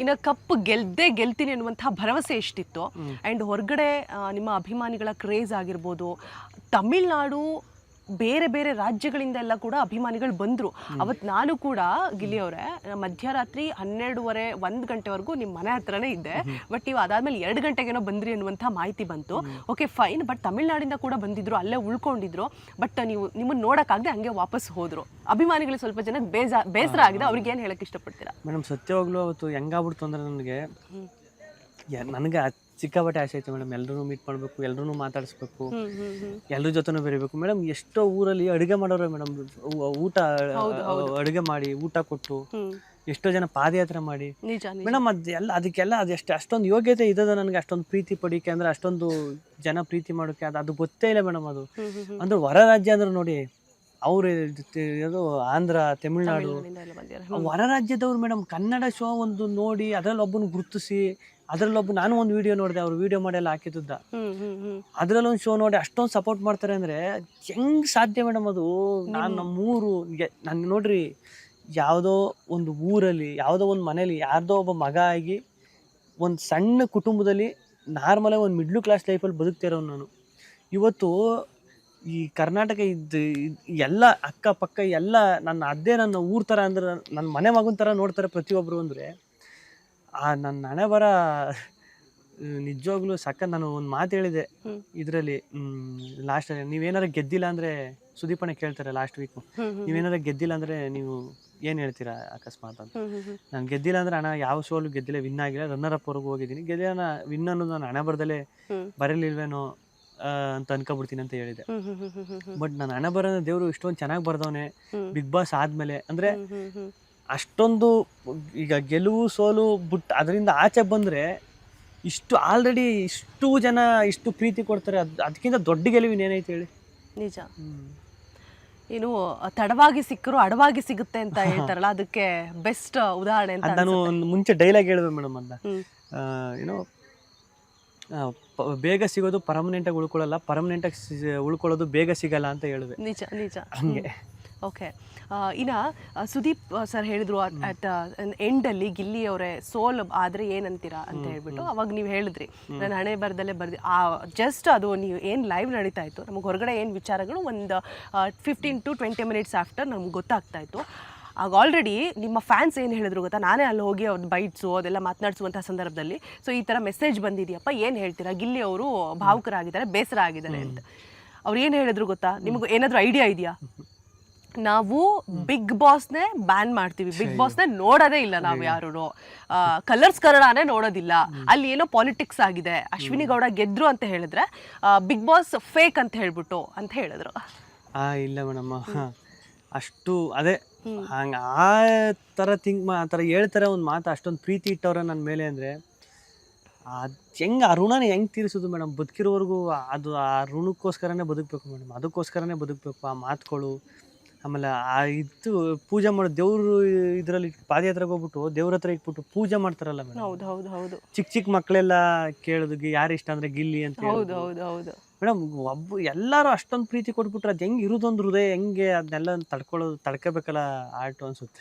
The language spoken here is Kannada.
ಇನ್ನು ಕಪ್ ಗೆಲ್ತೀನಿ ಅನ್ನುವಂತಹ ಭರವಸೆ ಎಷ್ಟಿತ್ತು ಆ್ಯಂಡ್ ಹೊರಗಡೆ ನಿಮ್ಮ ಅಭಿಮಾನಿಗಳ ಕ್ರೇಜ್ ಆಗಿರ್ಬೋದು, ತಮಿಳ್ನಾಡು ಬೇರೆ ಬೇರೆ ರಾಜ್ಯಗಳಿಂದ ಎಲ್ಲ ಕೂಡ ಅಭಿಮಾನಿಗಳು ಬಂದರು. ಅವತ್ತು ನಾನು ಕೂಡ ಗಿಲ್ಲಿ ಅವರೇ ಮಧ್ಯರಾತ್ರಿ 12:30 1 ಗಂಟೆವರೆಗೂ ನಿಮ್ಮ ಮನೆ ಹತ್ರನೇ ಇದ್ದೆ. ಬಟ್ ನೀವು ಅದಾದ್ಮೇಲೆ 2 ಗಂಟೆಗೇನೋ ಬಂದ್ರಿ ಅನ್ನುವಂಥ ಮಾಹಿತಿ ಬಂತು. ಓಕೆ ಫೈನ್, ಬಟ್ ತಮಿಳ್ನಾಡಿಂದ ಕೂಡ ಬಂದಿದ್ರು, ಅಲ್ಲೇ ಉಳ್ಕೊಂಡಿದ್ರು. ಬಟ್ ನಿಮ್ಮನ್ನು ನೋಡೋಕ್ಕಾಗದೆ ಹಂಗೆ ವಾಪಸ್ ಹೋದರು. ಅಭಿಮಾನಿಗಳಿಗೆ ಸ್ವಲ್ಪ ಜನಕ್ಕೆ ಬೇಸರ ಆಗಿದೆ. ಅವ್ರಿಗೆ ಏನು ಹೇಳಕ್ಕೆ ಇಷ್ಟಪಡ್ತೀರಾ? ಮೇಡಮ್ ಸತ್ಯವಾಗ್ಲೂ ಅವತ್ತು ಹೆಂಗಾಗ್ಬಿಡ್ತು ಅಂದರೆ ನನಗೆ ಸಿಕ್ಕಾಪಟ್ಟೆ ಆಸೆ ಐತೆ ಮೇಡಮ್. ಎಲ್ಲರೂ ಮೀಟ್ ಮಾಡಬೇಕು, ಎಲ್ಲರೂ ಮಾತಾಡಿಸ್ಬೇಕು, ಎಲ್ಲರ ಜೊತೆನೂ ಬೆರಿಬೇಕು ಮೇಡಮ್. ಎಷ್ಟೋ ಊರಲ್ಲಿ ಅಡುಗೆ ಮಾಡೋರು ಮೇಡಮ್, ಊಟ ಅಡುಗೆ ಮಾಡಿ ಊಟ ಕೊಟ್ಟು ಎಷ್ಟೋ ಜನ ಪಾದಯಾತ್ರೆ ಮಾಡಿ ಮೇಡಮ್. ಅದಕ್ಕೆಲ್ಲ ಅಷ್ಟೊಂದು ಯೋಗ್ಯತೆ ಇದ್ದದ ನನಗೆ ಅಷ್ಟೊಂದು ಪ್ರೀತಿ ಪಡಿಕೆ ಅಂದ್ರೆ, ಅಷ್ಟೊಂದು ಜನ ಪ್ರೀತಿ ಮಾಡೋಕೆ ಅದು ಗೊತ್ತೇ ಇಲ್ಲ ಮೇಡಮ್. ಅದು ಅಂದ್ರೆ ಹೊರ ರಾಜ್ಯ ಅಂದ್ರೆ ನೋಡಿ, ಅವ್ರು ಅದು ಆಂಧ್ರ, ತಮಿಳ್ನಾಡು, ಹೊರ ರಾಜ್ಯದವ್ರು ಮೇಡಮ್ ಕನ್ನಡ ಶೋ ಒಂದು ನೋಡಿ ಅದರಲ್ಲಿ ಒಬ್ಬನ ಗುರುತಿಸಿ, ನಾನು ಒಂದು ವಿಡಿಯೋ ನೋಡಿದೆ, ಅವ್ರು ವಿಡಿಯೋ ಮಾಡಿ ಎಲ್ಲ ಹಾಕಿದ್ದ, ಅದ್ರಲ್ಲಿ ಒಂದು ಶೋ ನೋಡಿ ಅಷ್ಟೊಂದು ಸಪೋರ್ಟ್ ಮಾಡ್ತಾರೆ ಅಂದ್ರೆ ಹೆಂಗ್ ಸಾಧ್ಯ ಮೇಡಮ್? ಅದು ನಮ್ಮೂರು ನನ್ಗೆ ನೋಡ್ರಿ, ಯಾವುದೋ ಒಂದು ಊರಲ್ಲಿ, ಯಾವುದೋ ಒಂದು ಮನೇಲಿ ಯಾರ್ದೋ ಒಬ್ಬ ಮಗ ಆಗಿ ಒಂದು ಸಣ್ಣ ಕುಟುಂಬದಲ್ಲಿ ನಾರ್ಮಲಾಗಿ ಒಂದು ಮಿಡ್ಲ್ ಕ್ಲಾಸ್ ಲೈಫಲ್ಲಿ ಬದುಕ್ತಿರೋ ನಾನು. ಇವತ್ತು ಈ ಕರ್ನಾಟಕ ಎಲ್ಲ ಅಕ್ಕಪಕ್ಕ ಎಲ್ಲ ನನ್ನ ಊರ ಥರ ಅಂದ್ರೆ, ನನ್ನ ಮನೆ ಮಗನ ಥರ ನೋಡ್ತಾರೆ ಪ್ರತಿಯೊಬ್ಬರು. ಅಂದರೆ ನನ್ನ ಹಣೆ ಬರ ನಿಜವಾಗ್ಲೂ ಸಕ್ಕ. ನಾನು ಒಂದು ಮಾತು ಹೇಳಿದೆ ಇದರಲ್ಲಿ ಲಾಸ್ಟಲ್ಲಿ, ನೀವೇನಾರ ಗೆದ್ದಿಲ್ಲ ಅಂದರೆ, ಸುದೀಪಣ್ಣ ಕೇಳ್ತಾರೆ ಲಾಸ್ಟ್ ವೀಕು, ನೀವೇನಾರ ಗೆದ್ದಿಲ್ಲ ಅಂದರೆ ನೀವು ಏನು ಹೇಳ್ತೀರಾ ಅಕಸ್ಮಾತ್ ಅಂತ. ನಾನು ಗೆದ್ದಿಲ್ಲ ಅಂದರೆ ಅಣ್ಣ ಯಾವ ಸೋಲು ಗೆದ್ದಿಲ್ಲ, ವಿನ್ ಆಗಿಲ್ಲ, ರನ್ನರ್ ಅಪ್ ವರೆಗೂ ಹೋಗಿದ್ದೀನಿ, ಗೆದ್ದಿಲ್ಲ ವಿನ್ ಅನ್ನೋದು ನಾನು ಹಣೆ ಬರದಲ್ಲೇ ಬರಲಿಲ್ವೇನೋ ಅಂತ ಅನ್ಕೊಬಿಡ್ತೀನಿ ಅಂತ ಹೇಳಿದೆ. ಬಟ್ ನಾನು ಹಣೆ ಬರೋ ದೇವರು ಇಷ್ಟೊಂದು ಚೆನ್ನಾಗಿ ಬರ್ದವನೆ ಬಿಗ್ ಬಾಸ್ ಆದ್ಮೇಲೆ. ಅಂದ್ರೆ ಅಷ್ಟೊಂದು ಈಗ ಗೆಲುವು ಸೋಲು ಬಿಟ್ಟು ಅದರಿಂದ ಆಚೆ ಬಂದ್ರೆ ಇಷ್ಟು ಆಲ್ರೆಡಿ ಇಷ್ಟು ಜನ ಇಷ್ಟು ಪ್ರೀತಿ ಕೊಡ್ತಾರೆ, ಅದಕ್ಕಿಂತ ದೊಡ್ಡ ಗೆಲುವಿನ ಏನೈತೆ ಹೇಳಿ? ನಿಜ. ಏನು ತಡವಾಗಿ ಸಿಕ್ಕರು ಅಡವಾಗಿ ಸಿಗುತ್ತೆ ಅಂತ ಹೇಳ್ತಾರಲ್ಲ, ಅದಕ್ಕೆ ಬೆಸ್ಟ್ ಉದಾಹರಣೆ ಅಂತ. ನಾನು ಮುಂಚೆ ಡೈಲಾಗ್ ಹೇಳಿದೆ ಮೇಡಮ್, ಅನ್ನ ಏನೋ ಬೇಗ ಸಿಗೋದು ಪರ್ಮನೆಂಟ್ ಆಗಿ ಉಳ್ಕೊಳ್ಳಲ್ಲ, ಪರ್ಮನೆಂಟ್ ಆಗಿ ಉಳ್ಕೊಳ್ಳೋದು ಬೇಗ ಸಿಗಲ್ಲ ಅಂತ ಹೇಳಿದೆ. ನಿಜ ನಿಜ. ಹಂಗೆ. ಓಕೆ, ಇನ್ನು ಸುದೀಪ್ ಸರ್ ಹೇಳಿದ್ರು ಅಟ್ ಎಂಡಲ್ಲಿ ಗಿಲ್ಲಿ ಅವರೇ ಸೋಲ್ ಆದರೆ ಏನಂತೀರಾ ಅಂತ ಹೇಳ್ಬಿಟ್ಟು, ಅವಾಗ ನೀವು ಹೇಳಿದ್ರಿ ನಾನು ಹಣೆ ಬರದಲ್ಲೇ ಜಸ್ಟ್ ಅದು ನೀವು ಏನು ಲೈವ್ ನಡೀತಾ ಇತ್ತು, ನಮಗೆ ಹೊರಗಡೆ ಏನು ವಿಚಾರಗಳು ಒಂದು 15 to 20 minutes ಆಫ್ಟರ್ ನಮ್ಗೆ ಗೊತ್ತಾಗ್ತಾ ಇತ್ತು. ಆಗ ಆಲ್ರೆಡಿ ನಿಮ್ಮ ಫ್ಯಾನ್ಸ್ ಏನು ಹೇಳಿದ್ರು ಗೊತ್ತಾ, ನಾನೇ ಅಲ್ಲಿ ಹೋಗಿ ಅವ್ರು ಬೈಟ್ಸು ಅದೆಲ್ಲ ಮಾತನಾಡಿಸುವಂಥ ಸಂದರ್ಭದಲ್ಲಿ, ಸೊ ಈ ಥರ ಮೆಸೇಜ್ ಬಂದಿದೆಯಪ್ಪ, ಏನು ಹೇಳ್ತೀರಾ, ಗಿಲ್ಲಿ ಅವರು ಭಾವುಕರಾಗಿದ್ದಾರೆ, ಬೇಸರ ಆಗಿದ್ದಾರೆ ಅಂತ. ಅವ್ರು ಏನು ಹೇಳಿದ್ರು ಗೊತ್ತಾ, ನಿಮಗೆ ಏನಾದರೂ ಐಡಿಯಾ ಇದೆಯಾ? ನಾವು ಬಿಗ್ ಬಾಸ್ನೇ ಬ್ಯಾನ್ ಮಾಡ್ತೀವಿ, ಬಿಗ್ ಬಾಸ್ನೇ ನೋಡೋದೇ ಇಲ್ಲ ನಾವು ಯಾರು, ಕಲರ್ಸ್ ಕನ್ನಡನೇ ನೋಡೋದಿಲ್ಲ, ಅಲ್ಲಿ ಏನೋ ಪಾಲಿಟಿಕ್ಸ್ ಆಗಿದೆ, ಅಶ್ವಿನಿ ಗೌಡ ಗೆದ್ರು ಅಂತ ಹೇಳಿದ್ರೆ ಬಿಗ್ ಬಾಸ್ ಫೇಕ್ ಅಂತ ಹೇಳ್ಬಿಟ್ಟು ಅಂತ ಹೇಳಿದ್ರು. ಇಲ್ಲ ಮೇಡಮ್, ಅಷ್ಟು ಅದೇ ಹಂಗೆ ಆ ಥರ ಆ ಥರ ಹೇಳ್ತಾರೆ ಒಂದು ಮಾತು. ಅಷ್ಟೊಂದು ಪ್ರೀತಿ ಇಟ್ಟವ್ರೆ ನನ್ನ ಮೇಲೆ ಅಂದರೆ ಅದು ಹೆಂಗೆ ಆ ಋಣನ ಹೆಂಗೆ ತೀರಿಸೋದು ಮೇಡಮ್? ಬದುಕಿರೋವರೆಗೂ ಅದು ಆ ಋಣಕ್ಕೋಸ್ಕರನೇ ಬದುಕಬೇಕು ಮೇಡಮ್, ಅದಕ್ಕೋಸ್ಕರನೇ ಬದುಕಬೇಕು. ಆ ಮಾತುಗಳು, ಆಮೇಲೆ ಆ ಇದು ಪೂಜೆ ಮಾಡೋ ದೇವ್ರು ಇದರಲ್ಲಿ ಪಾದಯಾತ್ರೆಗೆ ಹೋಗ್ಬಿಟ್ಟು ದೇವ್ರ ಹತ್ರ ಇಟ್ಬಿಟ್ಟು ಪೂಜೆ ಮಾಡ್ತಾರಲ್ಲ ಮೇಡಮ್. ಹೌದು ಹೌದು ಹೌದು. ಚಿಕ್ಕ ಮಕ್ಕಳೆಲ್ಲ ಕೇಳೋದು ಯಾರು ಇಷ್ಟ ಅಂದ್ರೆ ಗಿಲ್ಲಿ ಅಂತ. ಹೌದು ಹೌದು ಹೌದು ಮೇಡಮ್. ಎಲ್ಲರೂ ಅಷ್ಟೊಂದು ಪ್ರೀತಿ ಕೊಟ್ಬಿಟ್ರೆ ಅದು ಹೆಂಗೆ ಇರೋದೊಂದು ಹೃದಯ, ಹೆಂಗೆ ಅದನ್ನೆಲ್ಲ ತಡ್ಕೋಬೇಕಲ್ಲ ಆರ್ಟ್ ಅನ್ಸುತ್ತೆ.